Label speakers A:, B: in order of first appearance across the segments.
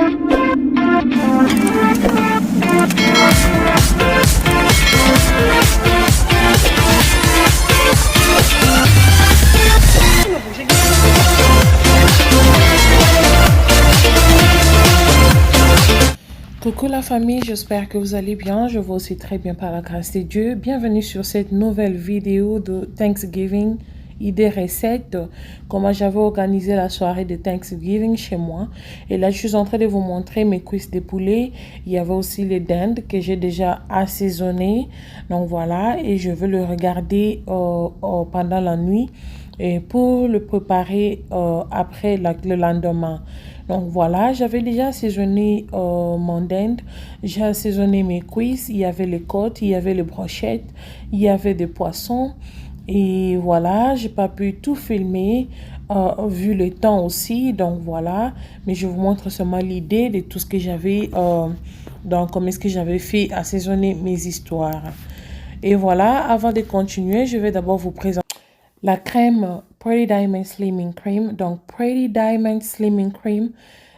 A: Coucou la famille, j'espère que vous allez bien. Je vais aussi très bien par la grâce de Dieu. Bienvenue sur cette nouvelle vidéo de Thanksgiving, idée recette. Comment j'avais organisé la soirée de Thanksgiving chez moi. Et là, je suis en train de vous montrer mes cuisses de poulet. Il y avait aussi les dindes que j'ai déjà assaisonnées. Donc voilà, et je veux le regarder pendant la nuit et pour le préparer après le lendemain. Donc voilà, j'avais déjà assaisonné mon dinde, j'ai assaisonné mes cuisses, il y avait les côtes, il y avait les brochettes, il y avait des poissons. Et voilà, j'ai pas pu tout filmer vu le temps aussi, donc voilà. Mais je vous montre seulement l'idée de tout ce que j'avais, donc comment est-ce que j'avais fait assaisonner mes histoires. Et voilà, avant de continuer, je vais d'abord vous présenter la crème Pretty Diamond Slimming Cream. Donc, Pretty Diamond Slimming Cream,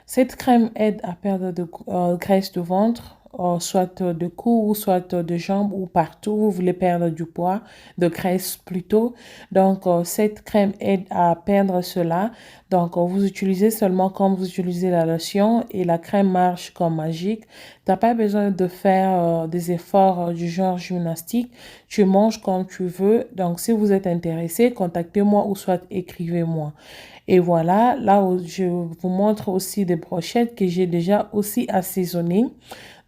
A: cette crème aide à perdre de graisse de ventre, soit de cou, soit de jambes ou partout. Vous voulez perdre du poids, de graisse plutôt. Donc, cette crème aide à perdre cela. Donc, vous utilisez seulement comme vous utilisez la lotion et la crème marche comme magique. Tu n'as pas besoin de faire des efforts du genre gymnastique. Tu manges comme tu veux. Donc, si vous êtes intéressé, contactez-moi ou soit écrivez-moi. Et voilà, là où je vous montre aussi des brochettes que j'ai déjà aussi assaisonnées.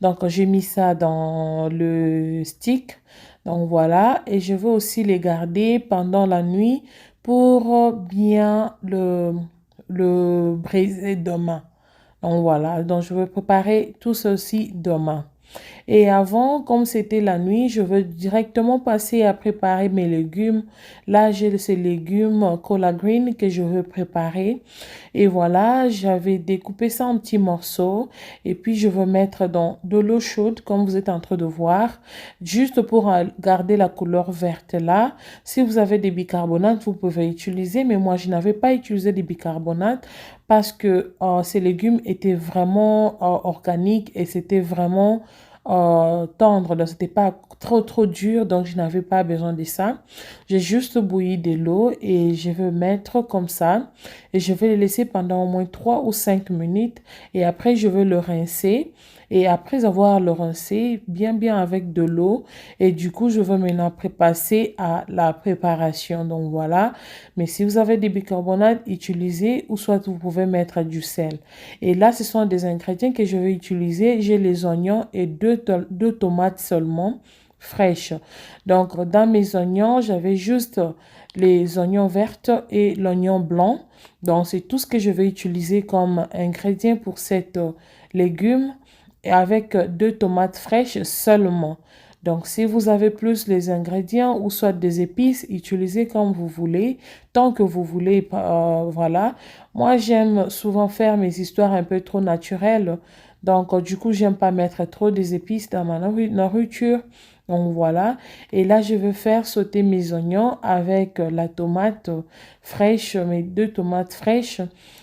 A: Donc, j'ai mis ça dans le stick. Donc, voilà. Et je veux aussi les garder pendant la nuit pour bien le briser demain. Donc, voilà. Donc, je vais préparer tout ceci demain. Et avant, comme c'était la nuit, je veux directement passer à préparer mes légumes. Là, j'ai ces légumes collard green que je veux préparer. Et voilà, j'avais découpé ça en petits morceaux. Et puis, je veux mettre dans de l'eau chaude, comme vous êtes en train de voir, juste pour garder la couleur verte là. Si vous avez des bicarbonates, vous pouvez utiliser. Mais moi, je n'avais pas utilisé des bicarbonates parce que ces légumes étaient vraiment organiques et c'était vraiment tendre, donc c'était pas trop dur, donc je n'avais pas besoin de ça. J'ai juste bouilli de l'eau et je vais mettre comme ça et je vais le laisser pendant au moins 3 ou 5 minutes et après je vais le rincer. Et après avoir le rincé bien avec de l'eau, et du coup, je vais maintenant passer à la préparation. Donc voilà, mais si vous avez des bicarbonates, utilisez ou soit vous pouvez mettre du sel. Et là, ce sont des ingrédients que je vais utiliser. J'ai les oignons et deux tomates seulement fraîches. Donc, dans mes oignons, j'avais juste les oignons verts et l'oignon blanc. Donc, c'est tout ce que je vais utiliser comme ingrédient pour cet légume et avec deux tomates fraîches seulement. Donc, si vous avez plus les ingrédients ou soit des épices, utilisez comme vous voulez, tant que vous voulez, voilà. Moi, j'aime souvent faire mes histoires un peu trop naturelles. Donc, du coup, j'aime pas mettre trop des épices dans ma nourriture. Donc, voilà. Et là, je vais faire sauter mes oignons avec la tomate fraîche, mes deux tomates fraîches.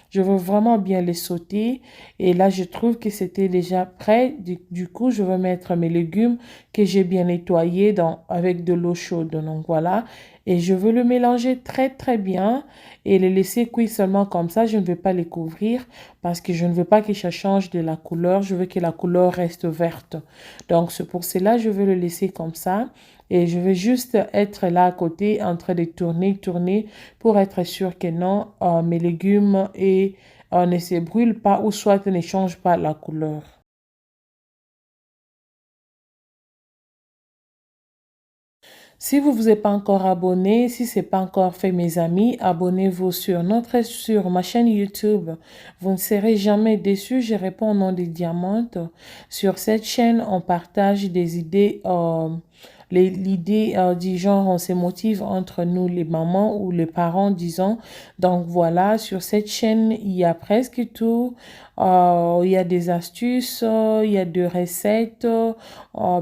A: Je veux vraiment bien les sauter. Et là, je trouve que c'était déjà prêt. Du coup, je vais mettre mes légumes que j'ai bien nettoyés avec de l'eau chaude. Donc, voilà. Et je veux le mélanger très bien et les laisser cuire seulement comme ça. Je ne vais pas les couvrir parce que je ne veux pas que ça change de la couleur. Je veux que la couleur reste verte. Donc, c'est pour cela que je veux le laisser comme ça. Et je vais juste être là à côté en train de tourner pour être sûr que non, mes légumes ne se brûlent pas ou soit ne changent pas la couleur. Si vous ne vous êtes pas encore abonné, si ce n'est pas encore fait mes amis, abonnez-vous sur ma chaîne YouTube. Vous ne serez jamais déçus, je réponds au nom des diamantes. Sur cette chaîne, on partage des idées, l'idée du genre, on se motive entre nous les mamans ou les parents, disons. Donc voilà, sur cette chaîne, il y a presque tout. Il y a des astuces, il y a des recettes.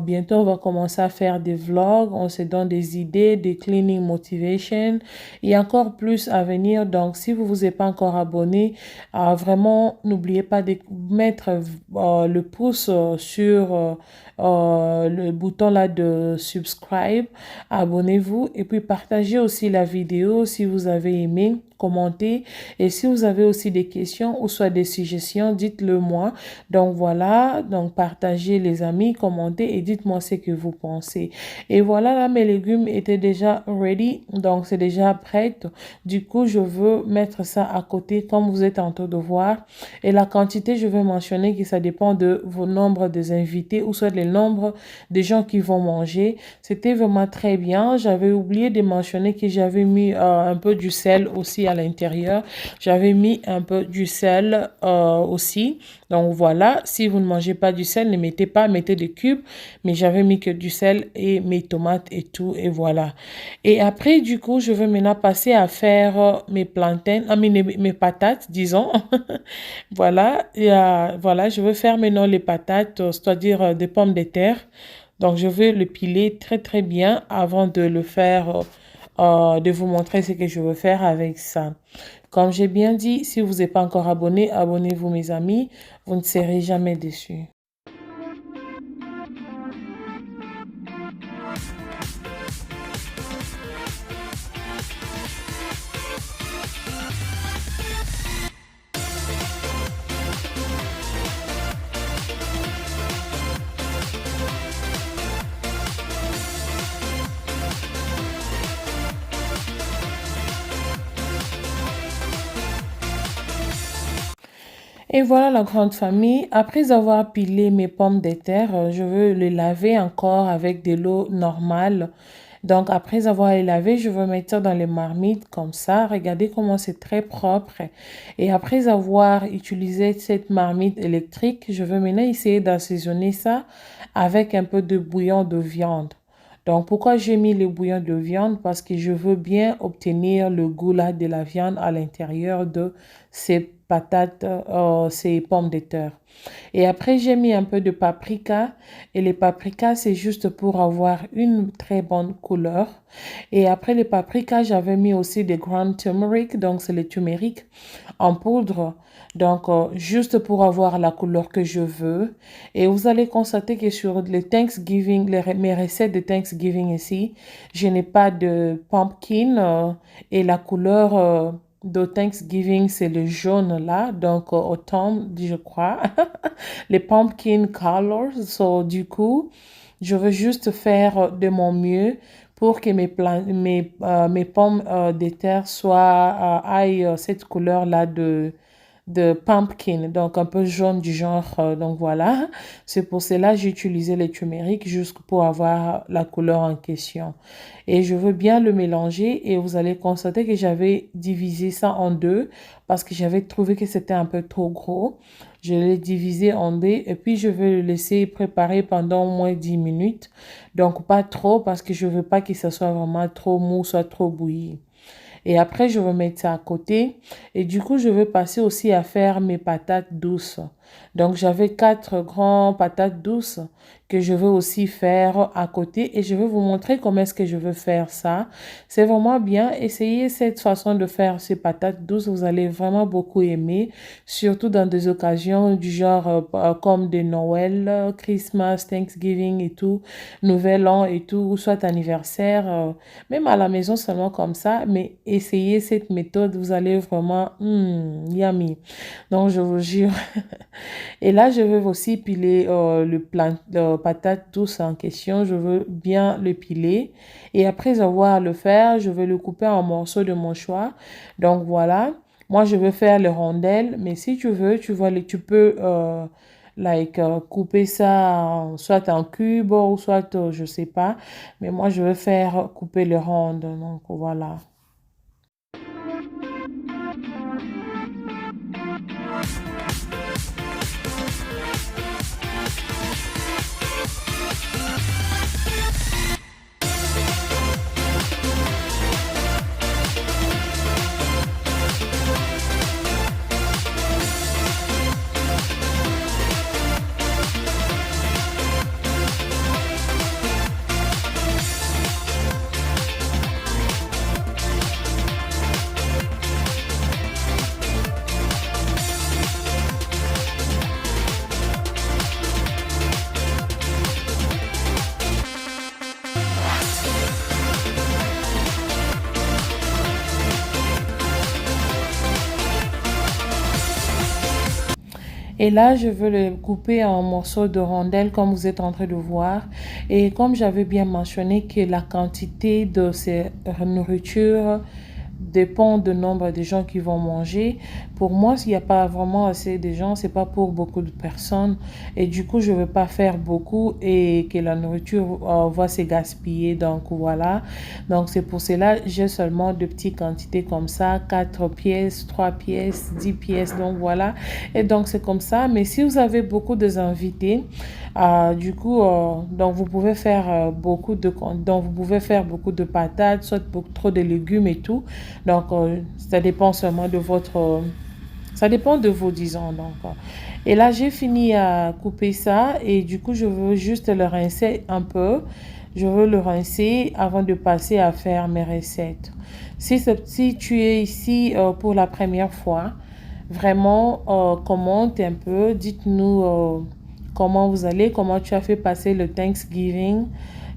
A: Bientôt, on va commencer à faire des vlogs. On se donne des idées, des cleaning motivation. Il y a encore plus à venir. Donc, si vous vous êtes pas encore abonné, vraiment, n'oubliez pas de mettre le pouce sur le bouton là de subscribe. Abonnez-vous et puis partagez aussi la vidéo si vous avez aimé. Commentez et si vous avez aussi des questions ou soit des suggestions, dites-le moi. Donc voilà, donc partagez les amis, commentez et dites-moi ce que vous pensez. Et voilà, là mes légumes étaient déjà ready, donc c'est déjà prêt. Du coup, je veux mettre ça à côté comme vous êtes en train de voir. Et la quantité, je vais mentionner que ça dépend de vos nombres des invités ou soit le nombre de gens qui vont manger. C'était vraiment très bien. J'avais oublié de mentionner que j'avais mis un peu du sel aussi à l'intérieur. J'avais mis un peu du sel aussi. Donc voilà, si vous ne mangez pas du sel, ne mettez pas, mettez des cubes. Mais j'avais mis que du sel et mes tomates et tout. Et voilà. Et après, du coup, je vais maintenant passer à faire mes plantains, mes patates, disons. Voilà, voilà, je vais faire maintenant les patates, c'est-à-dire des pommes de terre. Donc, je vais le piler très, très bien avant de le faire, de vous montrer ce que je veux faire avec ça. Comme j'ai bien dit, si vous n'êtes pas encore abonné, abonnez-vous mes amis. Vous ne serez jamais déçus. Et voilà la grande famille. Après avoir pilé mes pommes de terre, je veux les laver encore avec de l'eau normale. Donc après avoir les lavé, je veux mettre ça dans les marmites comme ça. Regardez comment c'est très propre. Et après avoir utilisé cette marmite électrique, je veux maintenant essayer d'assaisonner ça avec un peu de bouillon de viande. Donc, pourquoi j'ai mis le bouillon de viande? Parce que je veux bien obtenir le goût là de la viande à l'intérieur de ces patates, ces pommes de terre. Et après, j'ai mis un peu de paprika. Et les paprikas, c'est juste pour avoir une très bonne couleur. Et après les paprikas, j'avais mis aussi des ground turmeric. Donc, c'est le turmeric en poudre. Donc, juste pour avoir la couleur que je veux. Et vous allez constater que sur les Thanksgiving, mes recettes de Thanksgiving ici, je n'ai pas de pumpkin. Et la couleur de Thanksgiving, c'est le jaune là. Donc, automne, je crois. Les pumpkin colors. So, du coup, je veux juste faire de mon mieux pour que mes pommes de terre aient cette couleur-là de pumpkin, donc un peu jaune du genre. Donc voilà, c'est pour cela que j'ai utilisé les turmeric juste pour avoir la couleur en question. Et je veux bien le mélanger et vous allez constater que j'avais divisé ça en deux parce que j'avais trouvé que c'était un peu trop gros. Je l'ai divisé en deux et puis je vais le laisser préparer pendant au moins 10 minutes. Donc pas trop parce que je veux pas que ça soit vraiment trop mou, soit trop bouilli. Et après, je vais mettre ça à côté. Et du coup, je vais passer aussi à faire mes patates douces. Donc, j'avais 4 grands patates douces que je veux aussi faire à côté. Et je vais vous montrer comment est-ce que je veux faire ça. C'est vraiment bien. Essayez cette façon de faire ces patates douces. Vous allez vraiment beaucoup aimer. Surtout dans des occasions du genre comme de Noël, Christmas, Thanksgiving et tout. Nouvel An et tout. Ou soit anniversaire. Même à la maison seulement comme ça. Mais essayez cette méthode. Vous allez vraiment... yummy. Donc, je vous jure... Et là, je veux aussi piler le plant de patate douce en question. Je veux bien le piler. Et après avoir le faire, je vais le couper en morceaux de mon choix. Donc voilà. Moi, je veux faire les rondelles. Mais si tu veux, tu peux couper ça soit en cube ou soit, je sais pas. Mais moi, je veux faire couper les rondes. Donc voilà. Et là, je veux le couper en morceaux de rondelles comme vous êtes en train de voir. Et comme j'avais bien mentionné que la quantité de ces nourritures dépend du nombre de gens qui vont manger. Pour moi, s'il n'y a pas vraiment assez de gens, c'est pas pour beaucoup de personnes. Et du coup, je veux pas faire beaucoup et que la nourriture va se gaspiller. Donc voilà. Donc c'est pour cela, j'ai seulement de petites quantités comme ça, 4 pièces, 3 pièces, 10 pièces. Donc voilà. Et donc c'est comme ça. Mais si vous avez beaucoup d'invités, du coup, donc vous pouvez faire donc vous pouvez faire beaucoup de patates, soit beaucoup, trop de légumes et tout. Donc, ça dépend seulement de ça dépend de vos, disons. Donc, et là, j'ai fini à couper ça et du coup, je veux juste le rincer un peu. Je veux le rincer avant de passer à faire mes recettes. Si tu es ici pour la première fois, vraiment, commente un peu. Dites-nous comment vous allez, comment tu as fait passer le Thanksgiving.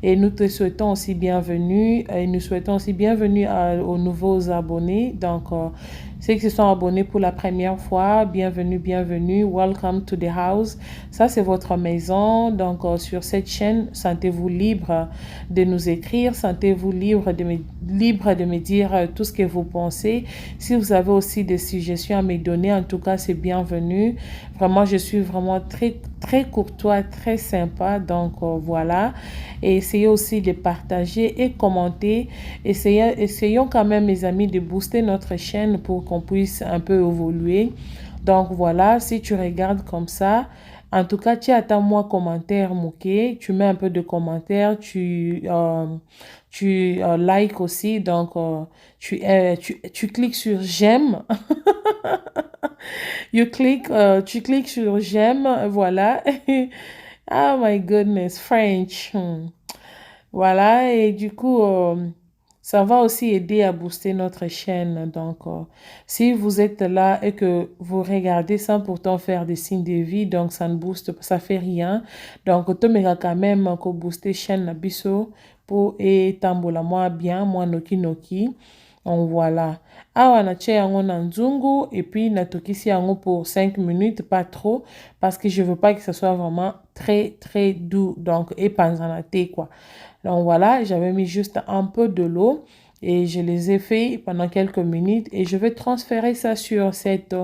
A: Et nous te souhaitons aussi bienvenue. Et nous souhaitons aussi bienvenue aux nouveaux abonnés. Donc, ceux qui se sont abonnés pour la première fois, bienvenue, bienvenue. Welcome to the house. Ça, c'est votre maison. Donc, sur cette chaîne, sentez-vous libre de nous écrire. Sentez-vous libre de me dire tout ce que vous pensez. Si vous avez aussi des suggestions à me donner, en tout cas, c'est bienvenu. Vraiment, je suis vraiment très, très courtois, très sympa. Donc, voilà. Et essayez aussi de partager et commenter. Essayons quand même, mes amis, de booster notre chaîne pour qu'on puisse un peu évoluer. Donc voilà, si tu regardes comme ça, en tout cas, tu attends moi commentaire, ok? Tu mets un peu de commentaires, tu like aussi, donc tu cliques sur j'aime. Tu cliques sur j'aime, voilà. Oh my goodness, French. Voilà, et du coup, ça va aussi aider à booster notre chaîne. Donc, si vous êtes là et que vous regardez sans pourtant faire des signes de vie, donc ça ne booste, ça fait rien. Donc, tu me quand même que booster chaîne na biso pour et tambola moi bien, moi noki noki. Donc, voilà. Awa na tche yango na nzungu et puis na tokisi yango pour 5 minutes, pas trop, parce que je veux pas que ce soit vraiment très, très doux. Donc, et panzanate quoi. Donc voilà, j'avais mis juste un peu de l'eau et je les ai fait pendant quelques minutes et je vais transférer ça sur cet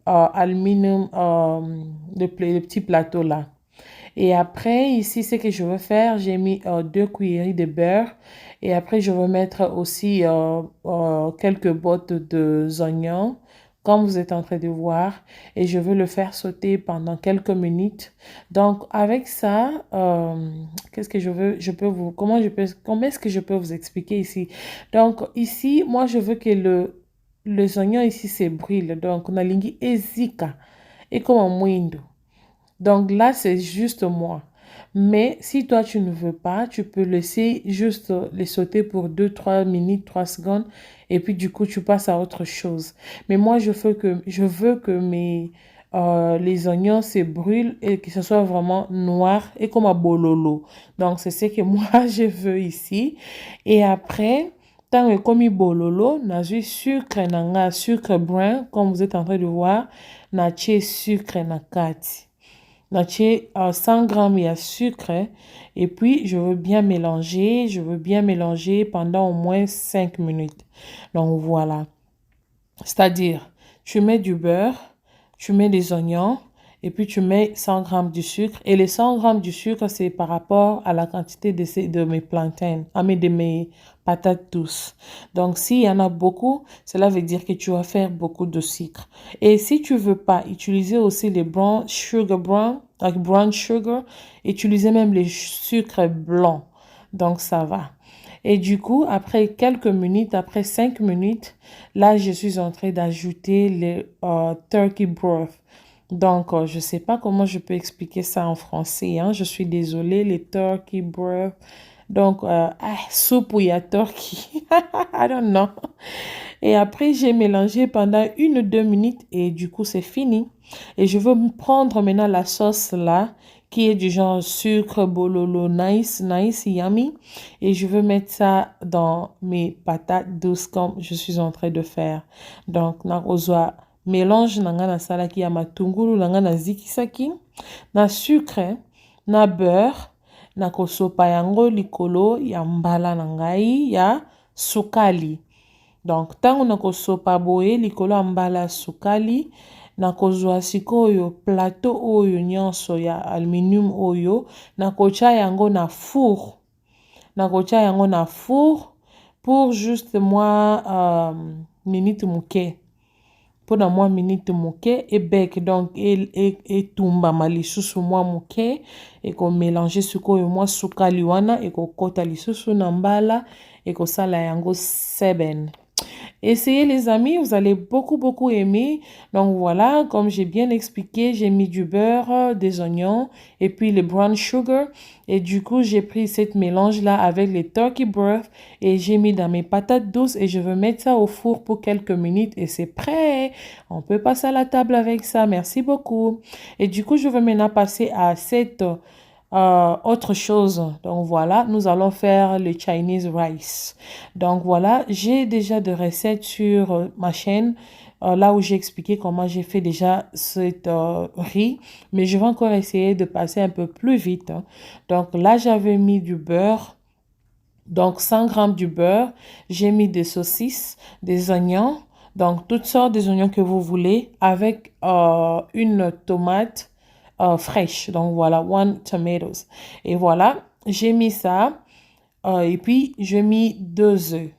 A: aluminium, le petit plateau là. Et après, ici, ce que je veux faire, j'ai mis 2 cuillerées de beurre. Et après, je vais mettre aussi quelques bottes d'oignons, comme vous êtes en train de voir. Et je veux le faire sauter pendant quelques minutes. Donc, avec ça, qu'est-ce que comment est-ce que je peux vous expliquer ici? Donc, ici, moi, je veux que les oignons ici se brûlent. Donc, on a lingi ezika. Et comme un mouindo. Donc là, c'est juste moi. Mais si toi, tu ne veux pas, tu peux laisser juste les sauter pour 2, 3 minutes, 3 secondes. Et puis, du coup, tu passes à autre chose. Mais moi, je veux que les oignons se brûlent et que ce soit vraiment noir et comme un bololo. Donc, c'est ce que moi, je veux ici. Et après, tant que comme bololo, n'a sucre, sucre brun, comme vous êtes en train de voir, n'a sucre na kati. Donc, j'ai 100 grammes de sucre et puis je veux bien mélanger pendant au moins 5 minutes. Donc voilà, c'est-à-dire tu mets du beurre, tu mets des oignons et puis tu mets 100 grammes de sucre. Et les 100 grammes de sucre, c'est par rapport à la quantité de mes plantains, de mes patates douces. Donc, s'il y en a beaucoup, cela veut dire que tu vas faire beaucoup de sucre. Et si tu veux pas utiliser aussi les brown sugar, utilisez même les sucres blancs. Donc, ça va. Et du coup, après quelques minutes, après 5 minutes, là, je suis en train d'ajouter le turkey broth. Donc, je ne sais pas comment je peux expliquer ça en français, hein. Je suis désolée, les turkey broth. Donc, soupe ou il y a turkey. I don't know. Et après, j'ai mélangé pendant 1 ou 2 minutes et du coup, c'est fini. Et je veux prendre maintenant la sauce là, qui est du genre sucre, bololo, nice, nice, yummy. Et je veux mettre ça dans mes patates douces comme je suis en train de faire. Donc, nakozwa mélange nanga na salaki ya matungulu nanga na zikisaki na sucre na beurre na kosopa yango likolo ya mbala na ngai ya sukali. Donc tango na kosopa boye likolo ya mbala ya sukali na kozwa sikoyo plateau oyo nyonso ya aluminium oyo na kotia yango na four. Na kotia yango na four pour juste minute moke. Pona mwa minute moke ebek donc etumba malisusu mwa moke eko mélanger sikoyo mwa sukali wana eko kota lisusu na mbala eko sala yango seben. Essayez les amis, vous allez beaucoup aimer. Donc voilà, comme j'ai bien expliqué, j'ai mis du beurre, des oignons et puis le brown sugar. Et du coup, j'ai pris cette mélange-là avec les turkey breast et j'ai mis dans mes patates douces et je veux mettre ça au four pour quelques minutes et c'est prêt. On peut passer à la table avec ça. Merci beaucoup. Et du coup, je veux maintenant passer à cette autre chose. Donc voilà, nous allons faire le Chinese rice. Donc voilà, j'ai déjà des recettes sur ma chaîne là où j'ai expliqué comment j'ai fait déjà cette riz, mais je vais encore essayer de passer un peu plus vite. Donc là, j'avais mis du beurre. Donc 100 grammes du beurre, j'ai mis des saucisses, des oignons, donc toutes sortes des oignons que vous voulez avec une tomate fraîche. Donc voilà, one tomatoes. Et voilà, j'ai mis ça. Et puis, j'ai mis 2 œufs.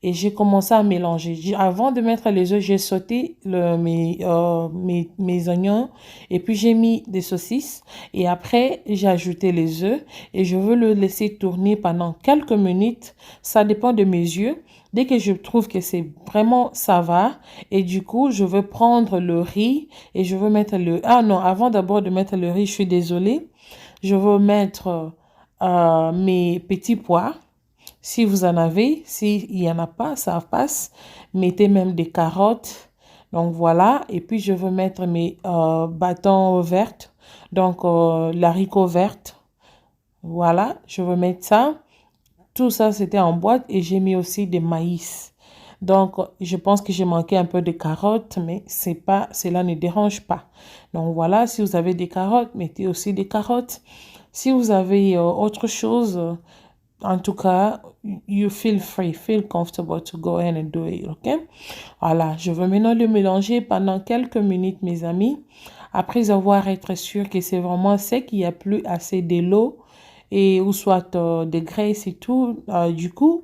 A: Et j'ai commencé à mélanger. Avant de mettre les œufs, j'ai sauté mes oignons. Et puis, j'ai mis des saucisses. Et après, j'ai ajouté les œufs. Et je veux le laisser tourner pendant quelques minutes. Ça dépend de mes yeux. Dès que je trouve que c'est vraiment, ça va. Et du coup, je veux prendre le riz. Et je veux mettre le... Ah non, avant d'abord de mettre le riz, je suis désolée. Je veux mettre mes petits pois. Si vous en avez, s'il n'y en a pas, ça passe. Mettez même des carottes. Donc voilà. Et puis je veux mettre mes bâtons verts. Donc l'haricot vert. Voilà. Je veux mettre ça. Tout ça, c'était en boîte. Et j'ai mis aussi des maïs. Donc, je pense que j'ai manqué un peu de carottes, mais cela ne dérange pas. Donc voilà, si vous avez des carottes, mettez aussi des carottes. Si vous avez autre chose, en tout cas, you feel free, feel comfortable to go ahead and do it, ok? Voilà, je vais maintenant le mélanger pendant quelques minutes, mes amis. Après avoir été sûr que c'est vraiment sec, qu'il n'y a plus assez de l'eau et ou soit de graisse et tout. Du coup,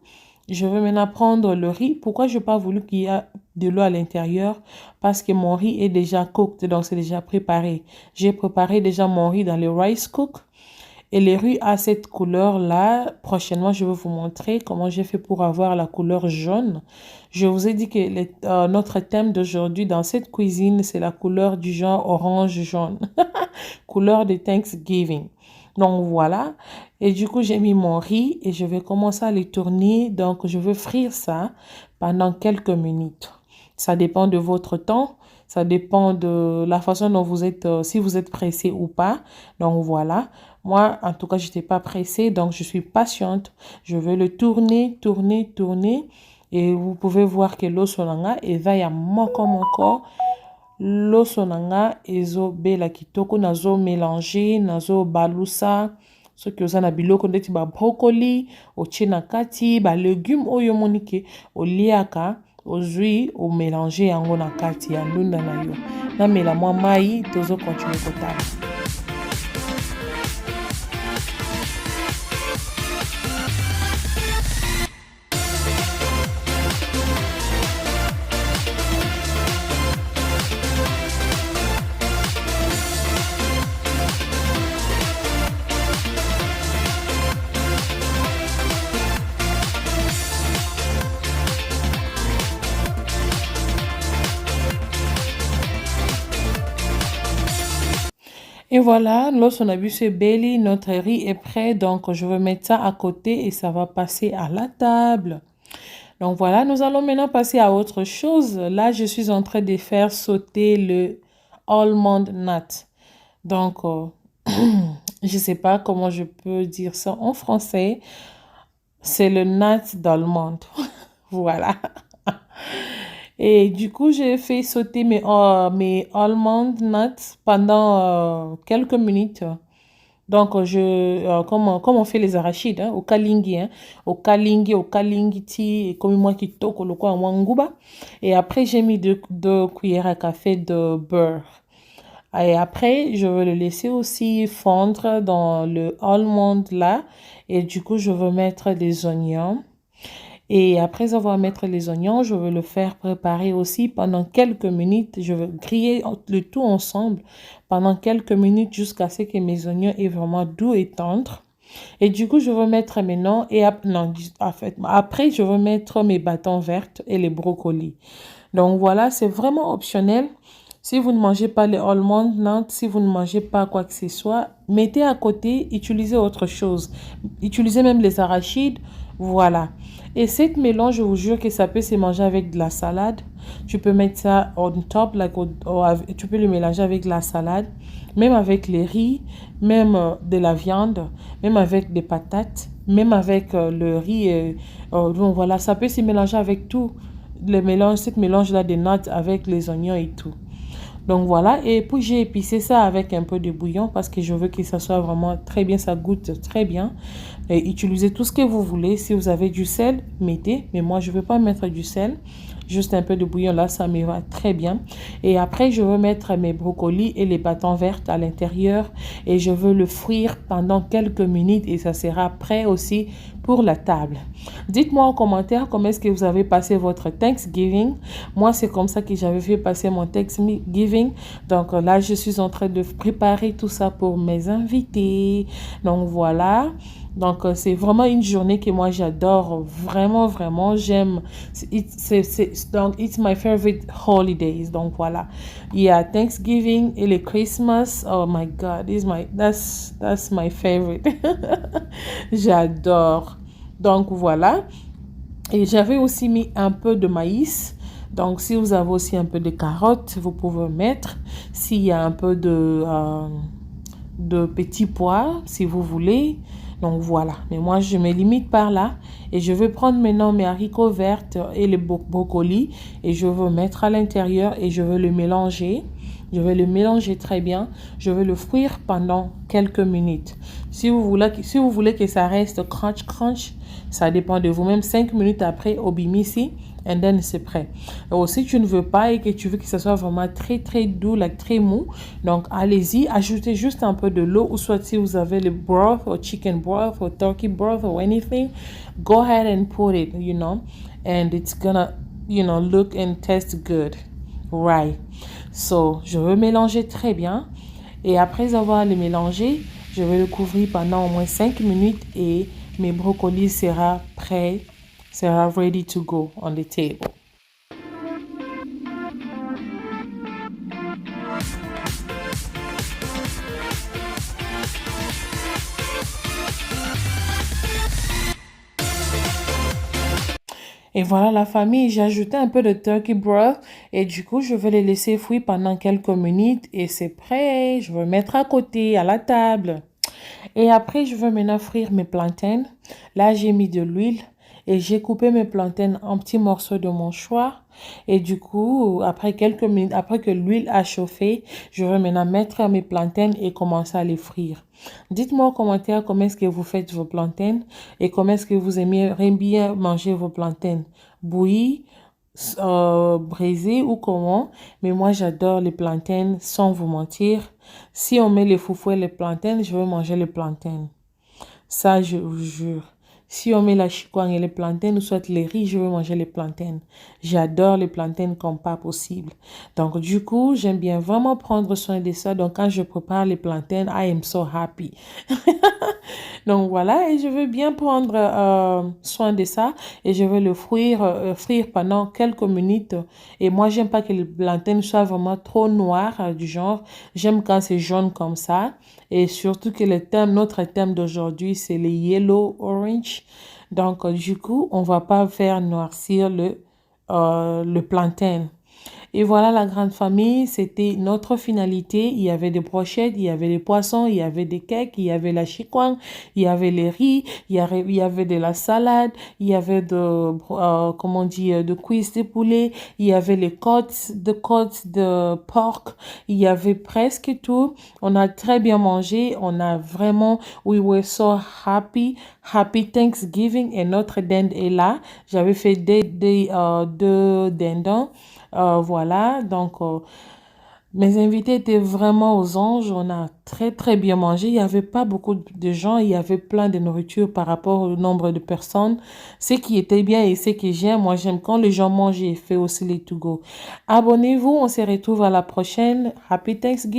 A: je vais maintenant prendre le riz. Pourquoi je n'ai pas voulu qu'il y ait de l'eau à l'intérieur? Parce que mon riz est déjà cooked, donc c'est déjà préparé. J'ai préparé déjà mon riz dans le rice cook. Et le riz a cette couleur-là. Prochainement, je vais vous montrer comment j'ai fait pour avoir la couleur jaune. Je vous ai dit que notre thème d'aujourd'hui dans cette cuisine, c'est la couleur du genre orange-jaune. Couleur de Thanksgiving. Donc voilà. Et du coup, j'ai mis mon riz et je vais commencer à les tourner. Donc, je veux frire ça pendant quelques minutes. Ça dépend de votre temps. Ça dépend de la façon dont vous êtes, si vous êtes pressé ou pas. Donc voilà. Moi, en tout cas, je n'étais pas pressée. Donc, je suis patiente. Je vais le tourner, tourner, tourner. Et vous pouvez voir que l'eau sonanga et va ya moko. Loso nanga ezo bela kitoko nazo mélanger nazo balusa soki oza na biloko ndeti ba brocoli otie na kati ba légumes oyo monike oliaka ozwi o mélanger yango na kati ya ndunda na yo na mela mwa mai tozo continuer kotala. Et voilà, lorsqu'on a vu ce belly, notre riz est prêt. Donc, je vais mettre ça à côté et ça va passer à la table. Donc, voilà, nous allons maintenant passer à autre chose. Là, je suis en train de faire sauter le almond nut. Donc, je ne sais pas comment je peux dire ça en français. C'est le nut d'almond. Voilà. Et du coup, j'ai fait sauter mes almond nuts pendant quelques minutes. Donc, comme on fait les arachides, hein, au kalingi ti, et comme moi qui toque le quoi, wanguba. Et après, j'ai mis deux cuillères à café de beurre. Et après, je vais le laisser aussi fondre dans le almond là. Et du coup, je vais mettre des oignons. Et après avoir mettre les oignons, je vais le faire préparer aussi pendant quelques minutes. Je vais griller le tout ensemble pendant quelques minutes jusqu'à ce que mes oignons aient vraiment doux et tendres. Et du coup, je vais mettre maintenant, non, en fait, après, je vais mettre mes bâtons verts et les brocolis. Donc voilà, c'est vraiment optionnel. Si vous ne mangez pas les almonds, non, si vous ne mangez pas quoi que ce soit, mettez à côté, utilisez autre chose. Utilisez même les arachides, voilà. Et cette mélange, je vous jure que ça peut se manger avec de la salade. Tu peux mettre ça on top, tu peux le mélanger avec de la salade, même avec les riz, même de la viande, même avec des patates, même avec le riz. Donc voilà, ça peut se mélanger avec tout. Cette mélange-là des notes avec les oignons et tout. Donc voilà, et puis j'ai épicé ça avec un peu de bouillon parce que je veux que ça soit vraiment très bien, ça goûte très bien. Et utilisez tout ce que vous voulez. Si vous avez du sel, mettez, mais moi je ne veux pas mettre du sel. Juste un peu de bouillon là, ça me va très bien. Et après, je veux mettre mes brocolis et les bâtons verts à l'intérieur et je veux le frire pendant quelques minutes et ça sera prêt aussi pour la table. Dites-moi en commentaire comment est-ce que vous avez passé votre Thanksgiving. Moi, c'est comme ça que j'avais fait passer mon Thanksgiving. Donc là, je suis en train de préparer tout ça pour mes invités. Donc voilà. Donc, c'est vraiment une journée que moi j'adore, vraiment, vraiment, j'aime. Donc, it's my favorite holidays. Donc, voilà. Il y a Thanksgiving et le Christmas. Oh my God, that's my favorite. J'adore. Donc, voilà. Et j'avais aussi mis un peu de maïs. Donc, si vous avez aussi un peu de carottes, vous pouvez mettre. S'il y a un peu de petits pois, si vous voulez. Donc voilà, mais moi je me limite par là et je vais prendre maintenant mes haricots verts et les brocolis et je vais mettre à l'intérieur et je vais le mélanger. Je vais le mélanger très bien. Je vais le frire pendant quelques minutes. Si vous voulez que ça reste crunch crunch, ça dépend de vous-même. 5 minutes après, au bimisi, and then c'est prêt. Et si tu ne veux pas et que tu veux que ça soit vraiment très très doux, très mou, donc allez-y, ajoutez juste un peu de l'eau ou soit si vous avez le broth or chicken broth or turkey broth or anything, go ahead and put it, and it's gonna, look and taste good. Right. So, je veux mélanger très bien et après avoir le mélangé, je vais le couvrir pendant au moins 5 minutes et mes brocolis sera prêt, sera ready to go on the table. Et voilà la famille, j'ai ajouté un peu de turkey broth et du coup je vais les laisser frire pendant quelques minutes et c'est prêt. Je vais mettre à côté à la table. Et après je vais maintenant frire mes plantains. Là j'ai mis de l'huile et j'ai coupé mes plantains en petits morceaux de mon choix. Et du coup, après quelques minutes, après que l'huile a chauffé, je vais maintenant mettre mes plantains et commencer à les frire. Dites-moi en commentaire comment est-ce que vous faites vos plantains et comment est-ce que vous aimeriez bien manger vos plantains. Bouillis, braisés ou comment. Mais moi, j'adore les plantains sans vous mentir. Si on met les foufous et les plantains, je veux manger les plantains. Ça, je vous jure. Si on met la chicoine et les plantains, ou soit les riz, je veux manger les plantains. J'adore les plantains comme pas possible. Donc, du coup, j'aime bien vraiment prendre soin de ça. Donc, quand je prépare les plantains, I am so happy. Donc, voilà. Et je veux bien prendre soin de ça. Et je vais le frire pendant quelques minutes. Et moi, j'aime pas que les plantains soient vraiment trop noirs, du genre. J'aime quand c'est jaune comme ça. Et surtout que notre thème d'aujourd'hui, c'est les yellow orange. Donc, du coup, on va pas faire noircir le plantain. Et voilà la grande famille, c'était notre finalité. Il y avait des brochettes, il y avait des poissons, il y avait des cakes, il y avait la chikwang, il y avait les riz, il y avait de la salade, il y avait comment on dit, de cuisses de poulet, il y avait les côtes de porc, il y avait presque tout. On a très bien mangé, on a vraiment, we were so happy, happy Thanksgiving et notre dinde est là. J'avais fait deux dindons. Voilà, donc mes invités étaient vraiment aux anges. On a très très bien mangé. Il n'y avait pas beaucoup de gens. Il y avait plein de nourriture par rapport au nombre de personnes. Ce qui était bien et ce que j'aime, moi j'aime quand les gens mangent et fait aussi les to go. Abonnez-vous, on se retrouve à la prochaine. Happy Thanksgiving.